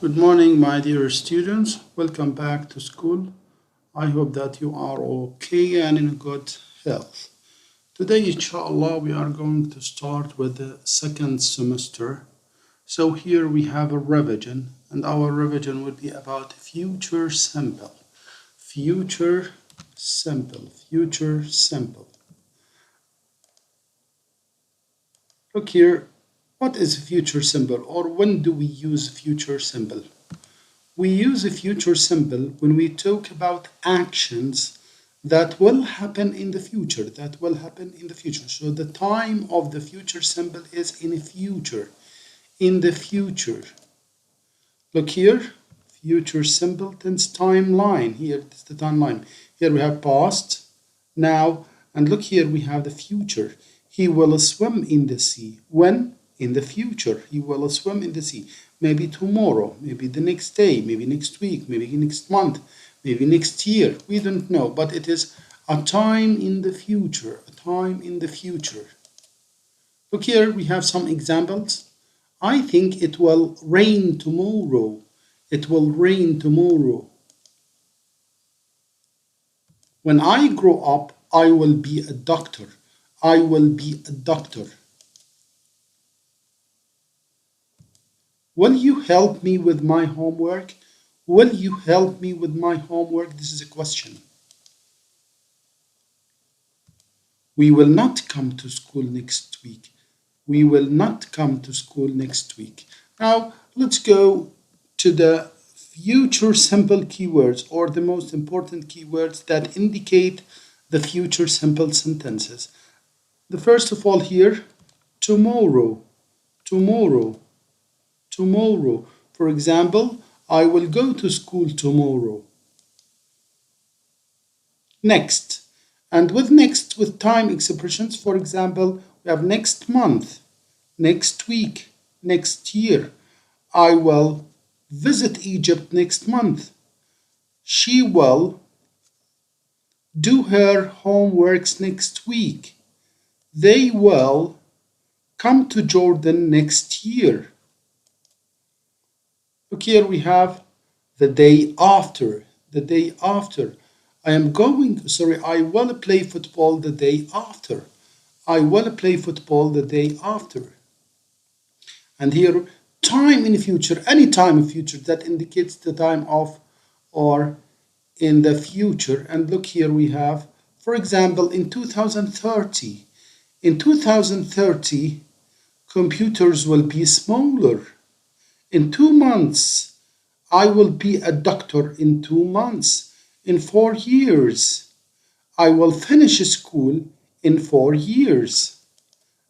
Good morning, my dear students. Welcome back to school. I hope that you are okay and in good health. Today, inshallah, we are going to start with the second semester. So here we have a revision, and our revision will be about future simple. Future simple. Future simple. Look here. What is future simple, or when do we use future simple? We use a future simple when we talk about actions that will happen in the future, So the time of the future simple is in the future, Look here, future simple tense timeline. Here it's the timeline. Here we have past, now, and look here we have the future. He will swim in the sea. When? In the future. He will swim in the sea. Maybe tomorrow, maybe the next day, maybe next week, maybe next month, maybe next year. We don't know, but it is a time in the future. Look here, we have some examples. I think it will rain tomorrow. When I grow up, I will be a doctor. Will you help me with my homework? This is a question. We will not come to school next week. Now, let's go to the future simple keywords, or the most important keywords that indicate the future simple sentences. The first of all here, tomorrow. For example, I will go to school tomorrow. Next. And with next, with time expressions, for example, we have next month, next week, next year. I will visit Egypt next month. She will do her homeworks next week. They will come to Jordan next year. Look here, we have the day after. I will play football the day after. And here, time in the future, any time in future, that indicates the time of or in the future. And look here, we have, for example, in 2030. In 2030, computers will be smaller. In 2 months, I will be a doctor in 2 months. In 4 years, I will finish school in 4 years.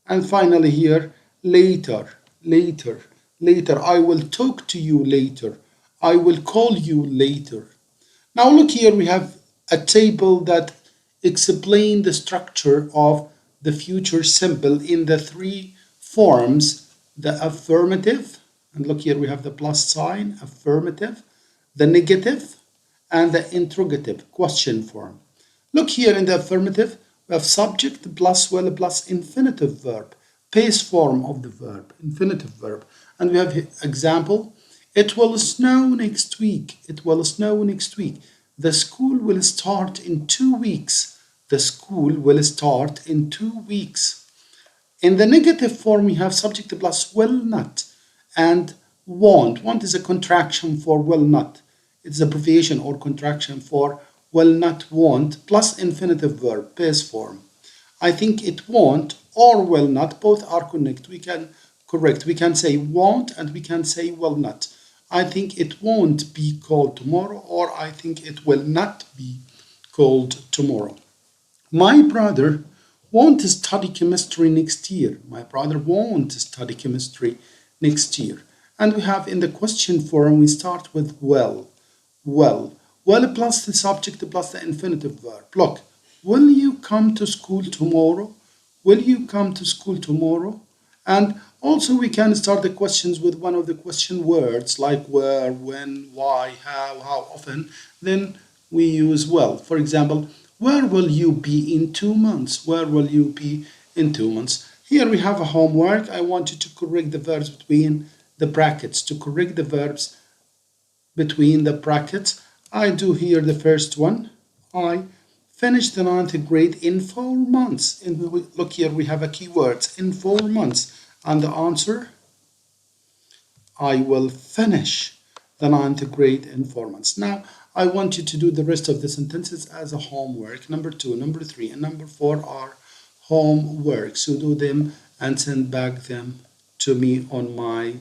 And finally here, later. I will talk to you later. I will call you later. Now look here, we have a table that explains the structure of the future simple in the 3 forms, the affirmative, and look here, we have the plus sign, affirmative, the negative, and the interrogative, question form. Look here in the affirmative, we have subject plus will plus infinitive verb, base form of the verb, infinitive verb. And we have example, it will snow next week. The school will start in 2 weeks. In the negative form, we have subject plus will not and won't. Want is a contraction for will not. It's abbreviation or contraction for will not, won't, plus infinitive verb, base form. I think it won't or will not, both are correct. We can say won't and we can say will not. I think it won't be cold tomorrow, or I think it will not be cold tomorrow. My brother won't study chemistry next year. And we have in the question form, we start with will plus the subject plus the infinitive verb. Look, will you come to school tomorrow? And also we can start the questions with one of the question words like where, when, why, how often. Then we use will. For example, where will you be in 2 months? Here we have a homework. I want you to correct the verbs between the brackets. To correct the verbs between the brackets. I do here the first one. I finished the ninth grade in 4 months. And look here, we have a keywords in 4 months. And the answer, I will finish the ninth grade in 4 months. Now, I want you to do the rest of the sentences as a homework. Number 2, number 3, and number 4 are homework. So do them and send back them to me on my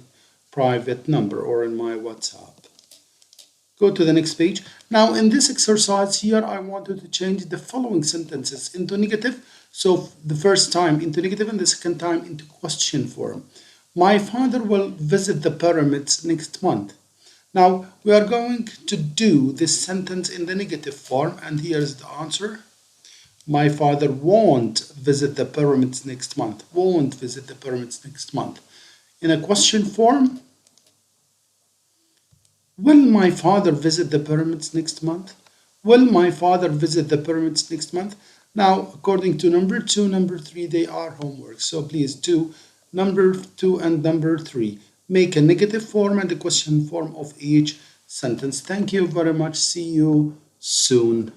private number or in my WhatsApp. Go to the next page. Now in this exercise here, I wanted to change the following sentences into negative. So the first time into negative and the second time into question form. My father will visit the pyramids next month. Now we are going to do this sentence in the negative form, and here's the answer. My father won't visit the pyramids next month. Won't visit the pyramids next month. In a question form, will my father visit the pyramids next month? Will my father visit the pyramids next month? Now, according to number 2, number 3, they are homework. So please do number 2 and number 3. Make a negative form and a question form of each sentence. Thank you very much. See you soon.